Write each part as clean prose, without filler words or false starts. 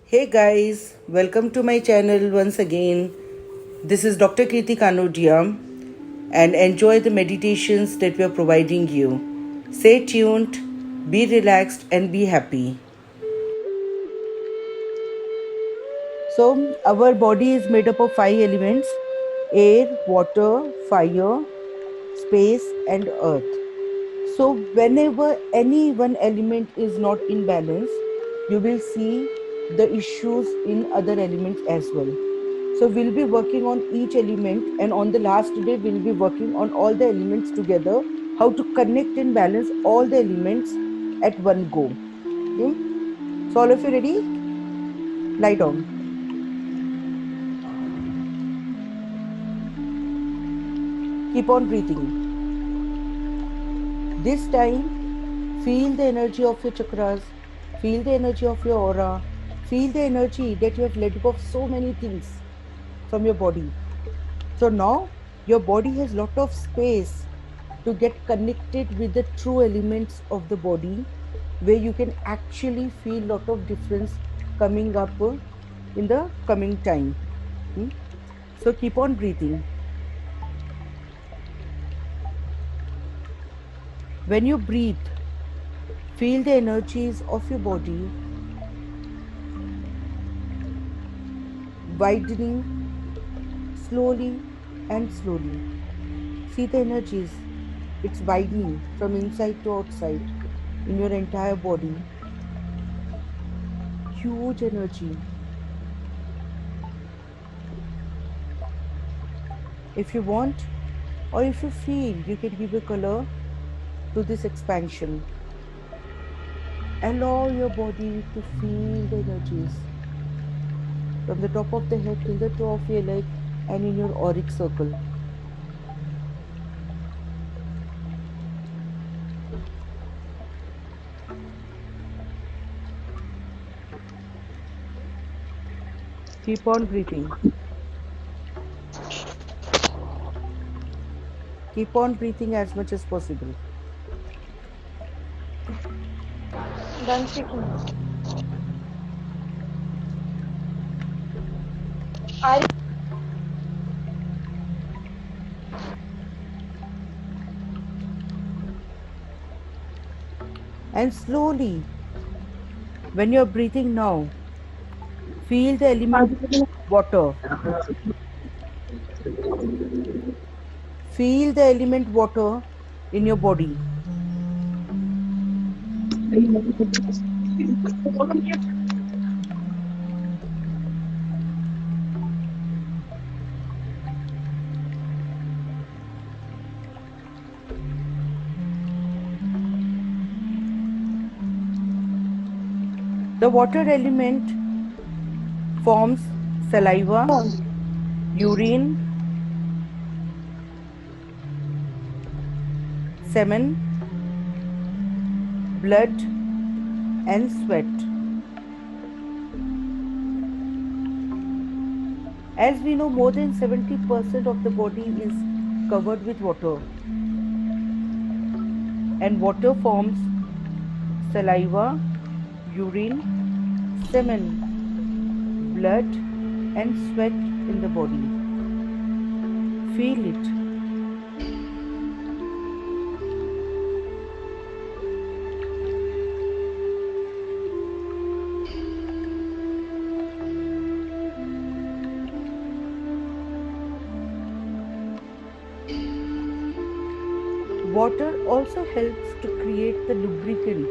Hey guys, welcome to my channel once again. This is Dr. Kirti Kanodia and enjoy the meditations that we are providing you. Stay tuned, be relaxed, and be happy. So, our body is made up of 5 elements: air, water, fire, space, and earth. So, whenever any one element is not in balance, you will see the issues in other elements as well. So, we'll be working on each element, and on the last day, we'll be working on all the elements together, how to connect and balance all the elements at one go. Okay? So, all of you ready? Lie down. Keep on breathing. This time, feel the energy of your chakras, feel the energy of your aura, feel the energy that you have let go of so many things from your body. So now your body has lot of space to get connected with the true elements of the body, where you can actually feel lot of difference coming up in the coming time. Hmm? So keep on breathing. When you breathe, feel the energies of your body widening slowly and slowly. See the energies. It's widening from inside to outside in your entire body. Huge energy. If you want or if you feel, you can give a color to this expansion. Allow your body to feel the energies from the top of the head till the toe of your leg and in your auric circle. Keep on breathing. Keep on breathing as much as possible. Done speaking. I And slowly, when you're breathing now, feel the element water. Feel the element water in your body. The water element forms saliva, urine, semen, blood, and sweat. As we know, more than 70% of the body is covered with water, and water forms saliva, urine, semen, blood, and sweat in the body. Feel it. Water also helps to create the lubricant.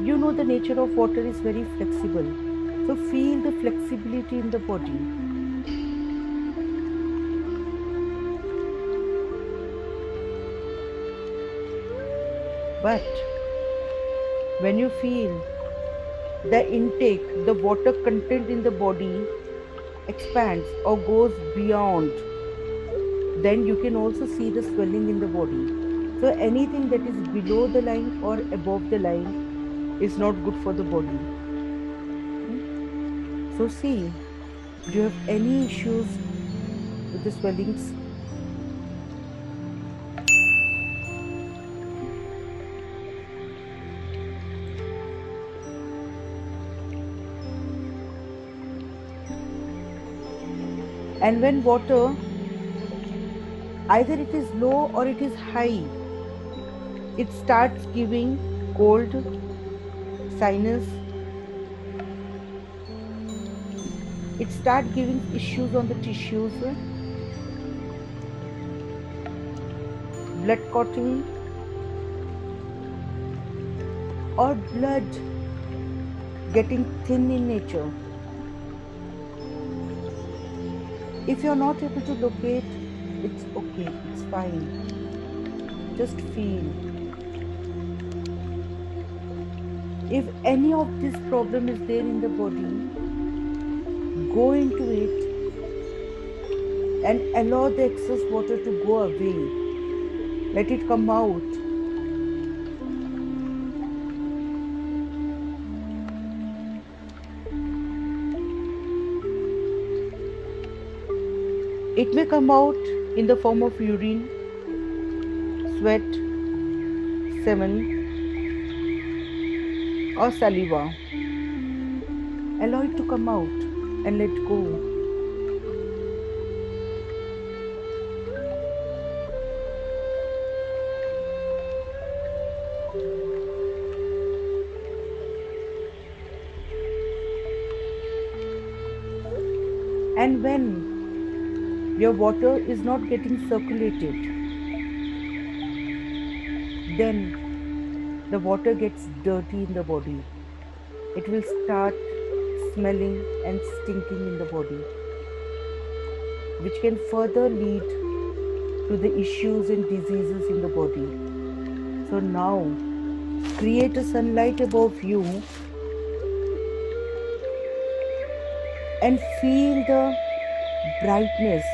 You know, the nature of water is very flexible. So feel the flexibility in the body. But when you feel the intake, the water content in the body expands or goes beyond, then you can also see the swelling in the body. So anything that is below the line or above the line is not good for the body. Hmm? So see, do you have any issues with the swellings? And when water, either it is low or it is high, it starts giving cold, sinus, it starts giving issues on the tissues, blood clotting, or blood getting thin in nature. If you're not able to locate, it's okay, it's fine. Just feel. If any of this problem is there in the body, go into it and allow the excess water to go away. Let it come out. It may come out in the form of urine, sweat, semen, or saliva. Allow it to come out and let go. And when your water is not getting circulated, then the water gets dirty in the body. It will start smelling and stinking in the body, which can further lead to the issues and diseases in the body. So now, create a sunlight above you and feel the brightness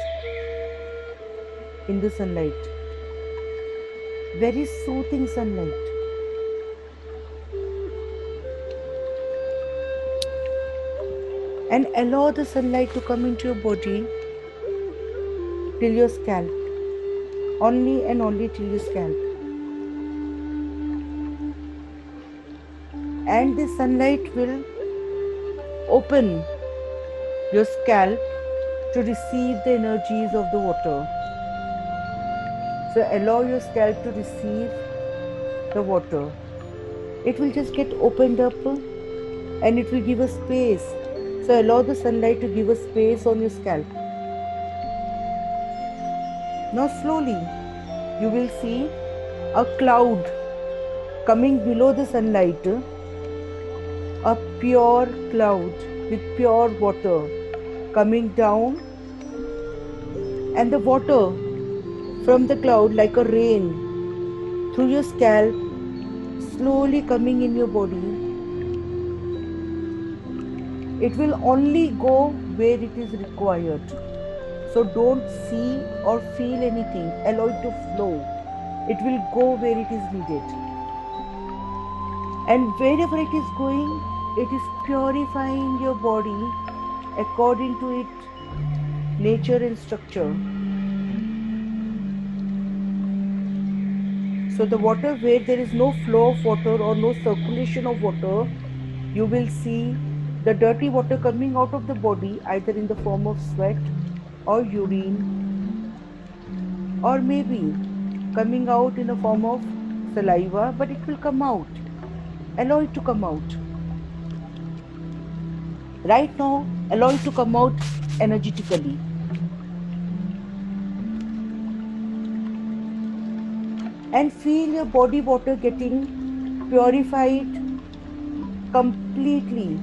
in the sunlight. Very soothing sunlight. And allow the sunlight to come into your body till your scalp. Only and only till your scalp. And the sunlight will open your scalp to receive the energies of the water. So allow your scalp to receive the water. It will just get opened up and it will give a space. So allow the sunlight to give a space on your scalp. Now slowly you will see a cloud coming below the sunlight, a pure cloud with pure water coming down, and the water from the cloud like a rain through your scalp slowly coming in your body. It will only go where it is required. So don't see or feel anything. Allow it to flow. It will go where it is needed. And wherever it is going, it is purifying your body according to its nature and structure. So the water where there is no flow of water or no circulation of water, you will see the dirty water coming out of the body either in the form of sweat or urine, or maybe coming out in the form of saliva, but it will come out. Allow it to come out. Right now, allow it to come out energetically. And feel your body water getting purified completely,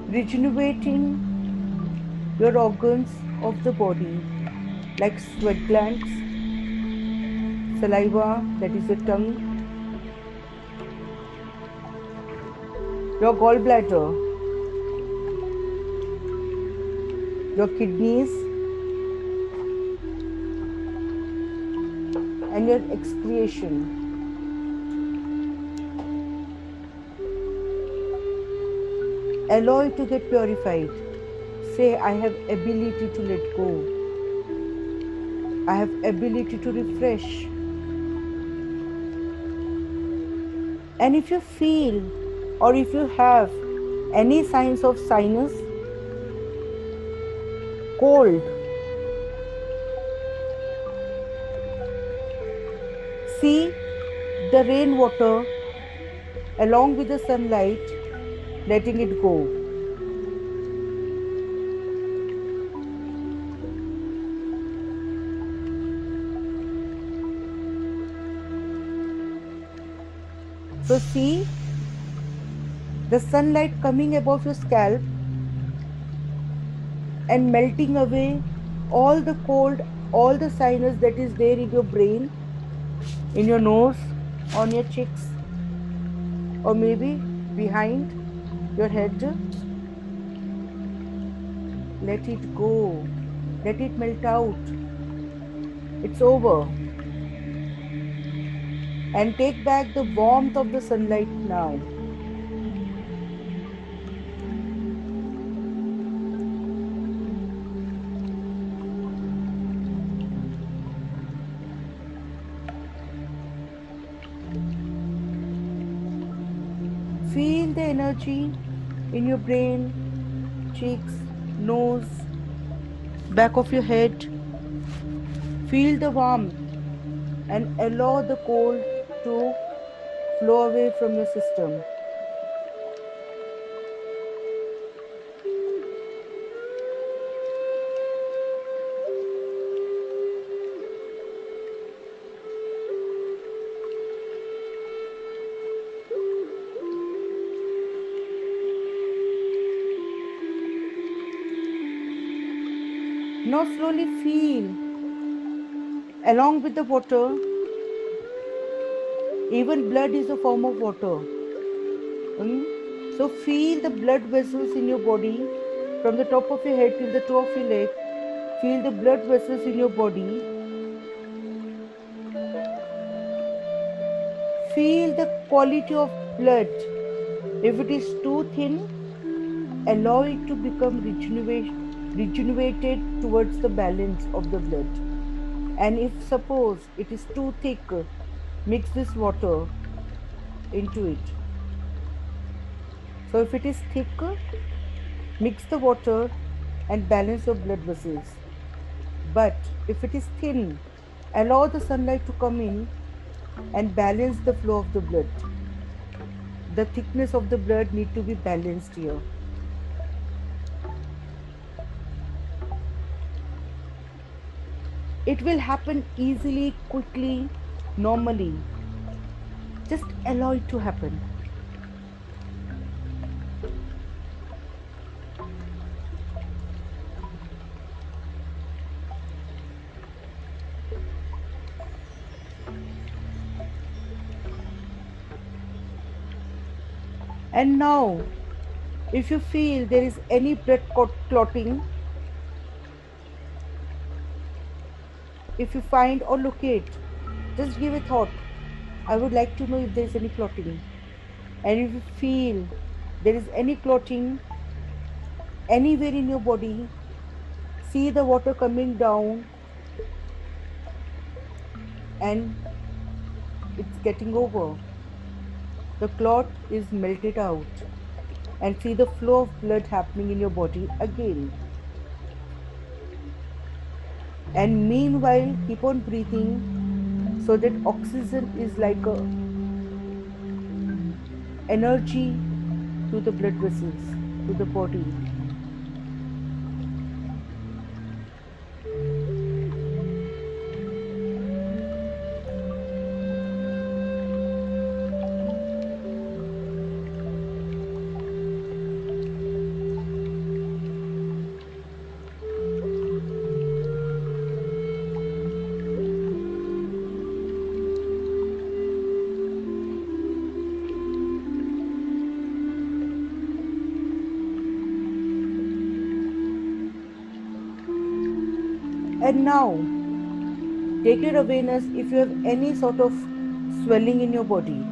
rejuvenating your organs of the body like sweat glands, saliva, that is the tongue, your gallbladder, your kidneys, and your excretion. Allow it to get purified. Say, I have ability to let go. I have ability to refresh. And if you feel or if you have Any signs of sinus, cold. See the rainwater along with the sunlight, letting it go. So see the sunlight coming above your scalp and melting away all the cold, all the sinus that is there in your brain, in your nose, on your cheeks, or maybe behind your head. Let it go. Let it melt out. It's over. And take back the warmth of the sunlight now. Feel the energy in your brain, cheeks, nose, back of your head. Feel the warmth and allow the cold to flow away from your system. Now slowly feel along with the water, even blood is a form of water. Mm? So feel the blood vessels in your body from the top of your head till the toe of your leg. Feel the blood vessels in your body. Feel the quality of blood. If it is too thin, allow it to become rejuvenated towards the balance of the blood. And if suppose it is too thick, mix this water into it. So if it is thick, mix the water and balance your blood vessels. But if it is thin, allow the sunlight to come in and balance the flow of the blood. The thickness of the blood need to be balanced here. It will happen easily, quickly, normally. Just allow it to happen. And now, if you feel there is any blood clotting, if you find or locate, just give a thought. I would like to know if there is any clotting. And if you feel there is any clotting anywhere in your body, see the water coming down and it's getting over. The clot is melted out and see the flow of blood happening in your body again. And meanwhile, keep on breathing so that oxygen is like a energy to the blood vessels, to the body. And now, take your awareness if you have any sort of swelling in your body.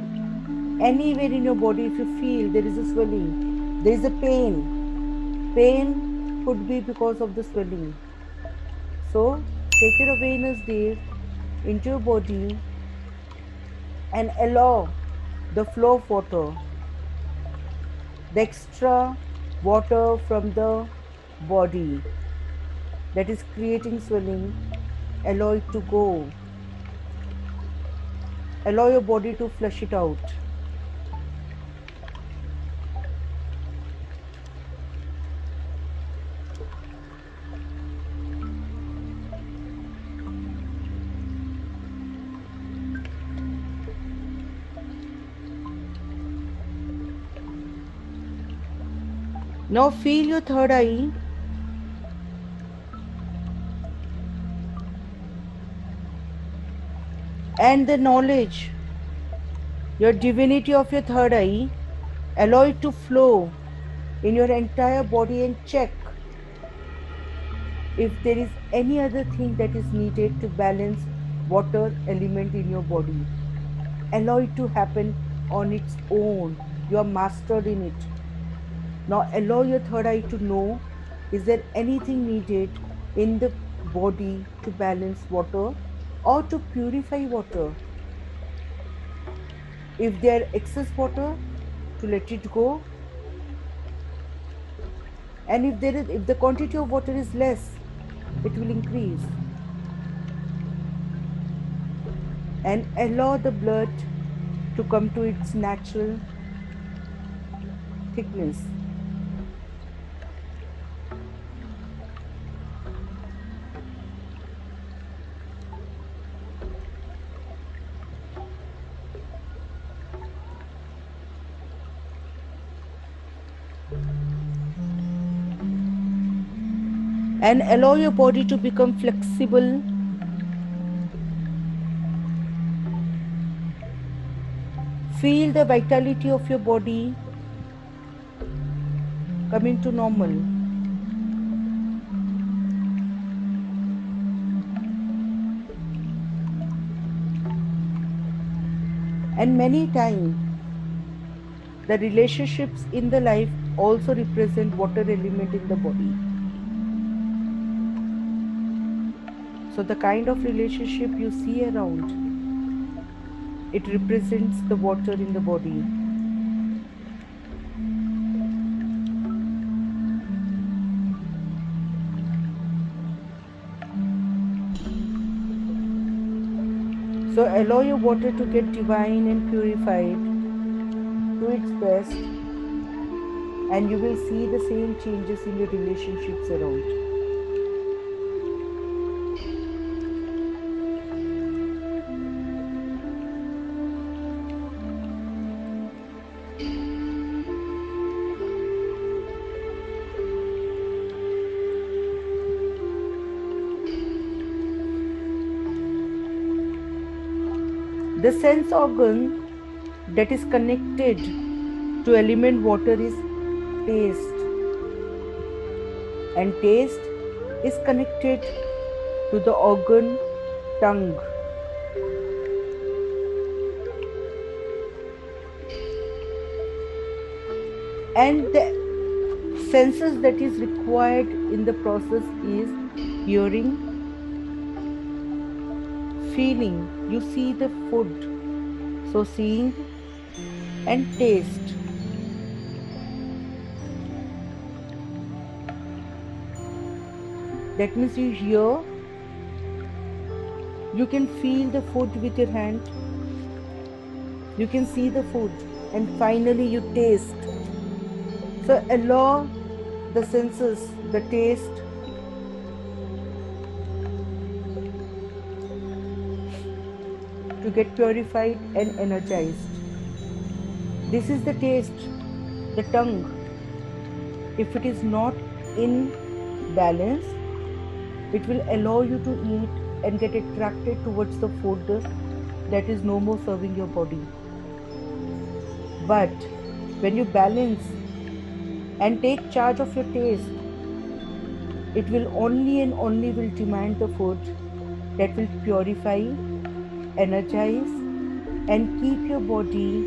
Anywhere in your body, if you feel there is a swelling, there is a pain. Pain could be because of the swelling. So, take your awareness there into your body and allow the flow of water, the extra water from the body that is creating swelling, allow it to go. Allow your body to flush it out. Now feel your third eye and the knowledge, your divinity of your third eye, allow it to flow in your entire body and check if there is any other thing that is needed to balance water element in your body. Allow it to happen on its own. You are mastered in it. Now allow your third eye to know, is there anything needed in the body to balance water or to purify water? If there excess water, to let it go, and if the quantity of water is less, it will increase. And allow the blood to come to its natural thickness. And allow your body to become flexible. Feel the vitality of your body coming to normal. And many times, the relationships in the life also represent water element in the body. So the kind of relationship you see around, it represents the water in the body. So allow your water to get divine and purified to its best, and you will see the same changes in your relationships around. The sense organ that is connected to element water is taste, and taste is connected to the organ tongue. And the senses that is required in the process is hearing, feeling. You see the food, so seeing and taste. That means you hear, you can feel the food with your hand, you can see the food, and finally you taste. So allow the senses, the taste, to get purified and energized. This is the taste, the tongue. If it is not in balance, it will allow you to eat and get attracted towards the food that is no more serving your body. But when you balance and take charge of your taste, it will only and only will demand the food that will purify, energize, and keep your body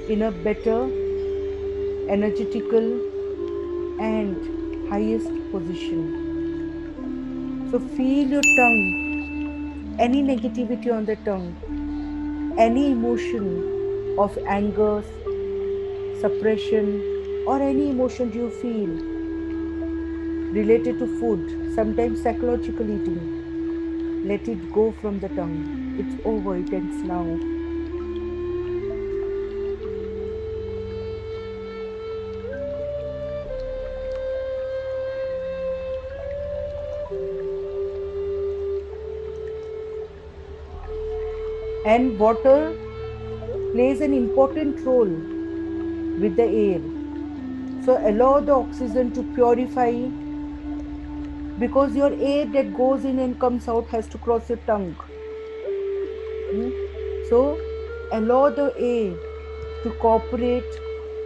in a better, energetical, and highest position. So feel your tongue, any negativity on the tongue, any emotion of anger, suppression, or any emotion you feel related to food, sometimes psychological eating, let it go from the tongue. It's over, it ends now. And water plays an important role with the air. So allow the oxygen to purify, because your air that goes in and comes out has to cross your tongue. Hmm? So allow the air to cooperate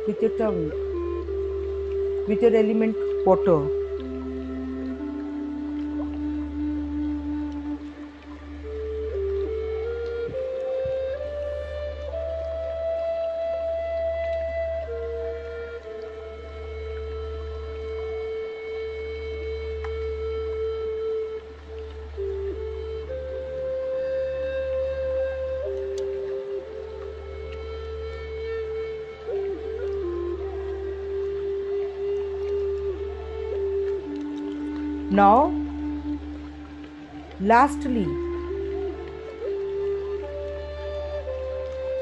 with your tongue, with your element water. Now, lastly,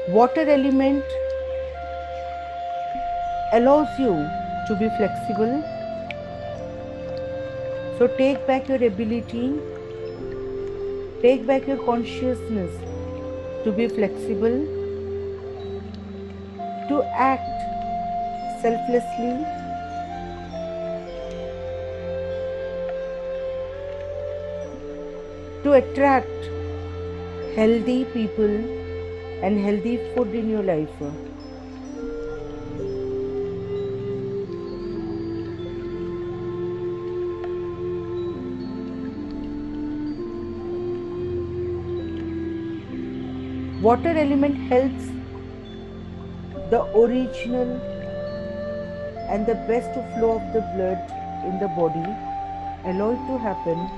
water element allows you to be flexible. So take back your ability, take back your consciousness to be flexible, to act selflessly, to attract healthy people and healthy food in your life. Water element helps the original and the best flow of the blood in the body, allow it to happen,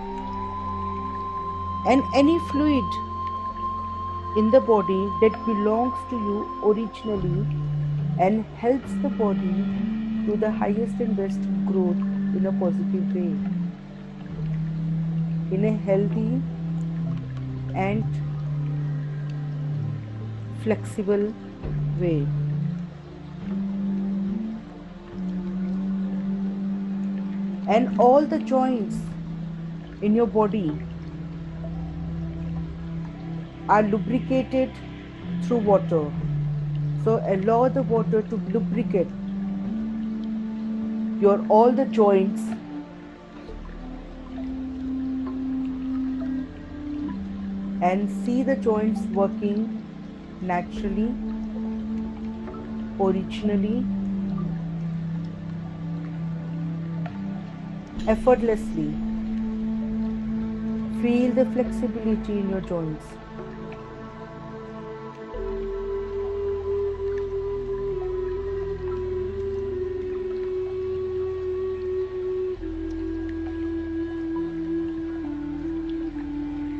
and any fluid in the body that belongs to you originally and helps the body to the highest and best growth in a positive way, in a healthy and flexible way. And all the joints in your body are lubricated through water. So allow the water to lubricate your all the joints, and see the joints working naturally, originally, effortlessly. Feel the flexibility in your joints.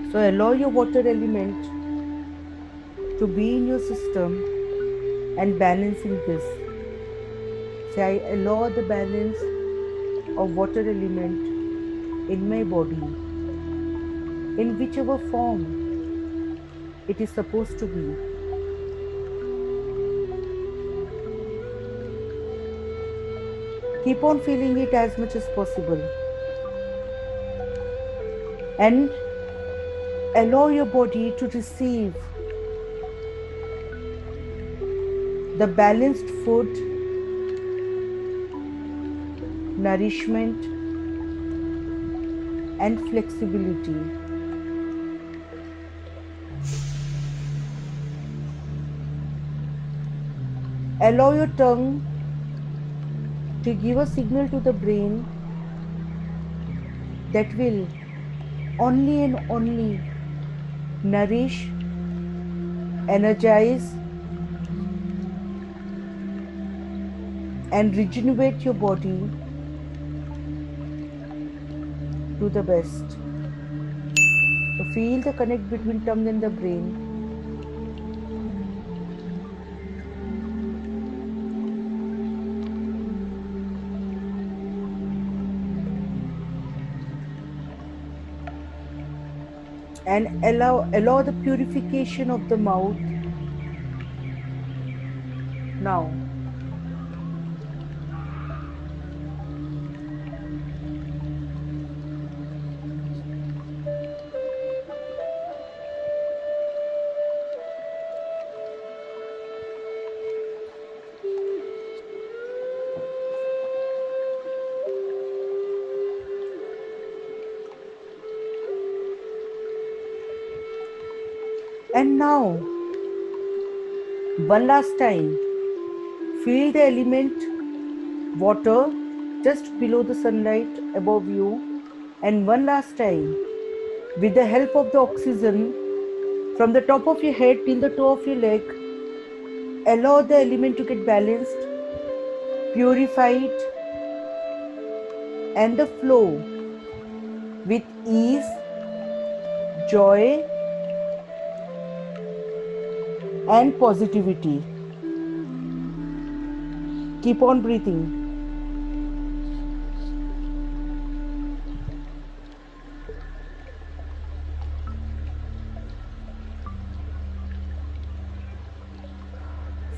So allow your water element to be in your system and balancing this. Say, I allow the balance of water element in my body in whichever form it is supposed to be. Keep on feeling it as much as possible. And allow your body to receive the balanced food, nourishment, and flexibility. Allow your tongue to give a signal to the brain that will only and only nourish, energize, and regenerate your body to the best. So feel the connect between tongue and the brain. and allow the purification of the mouth now. And now, one last time, feel the element water just below the sunlight above you. And one last time, with the help of the oxygen from the top of your head till the toe of your leg, allow the element to get balanced, purified, and the flow with ease, joy, and positivity. Keep on breathing.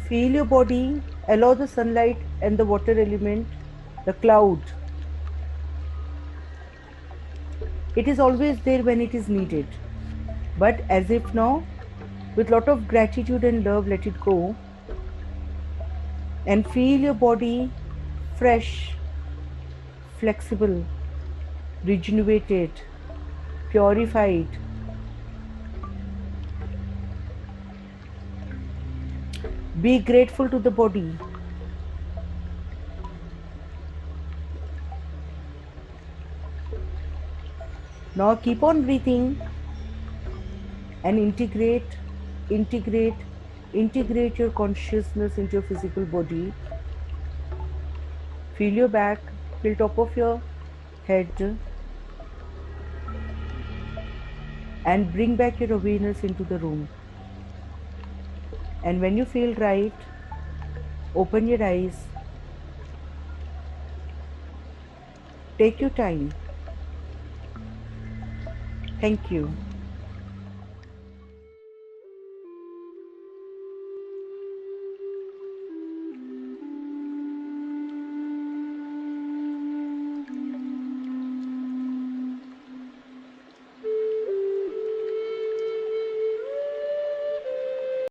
Feel your body, allow the sunlight and the water element, the cloud. It is always there when it is needed. But as if now, with lot of gratitude and love, let it go and feel your body fresh, flexible, rejuvenated, purified. Be grateful to the body. Now keep on breathing and integrate, integrate your consciousness into your physical body. Feel your back, feel top of your head, and bring back your awareness into the room. And when you feel right, open your eyes. Take your time. Thank you.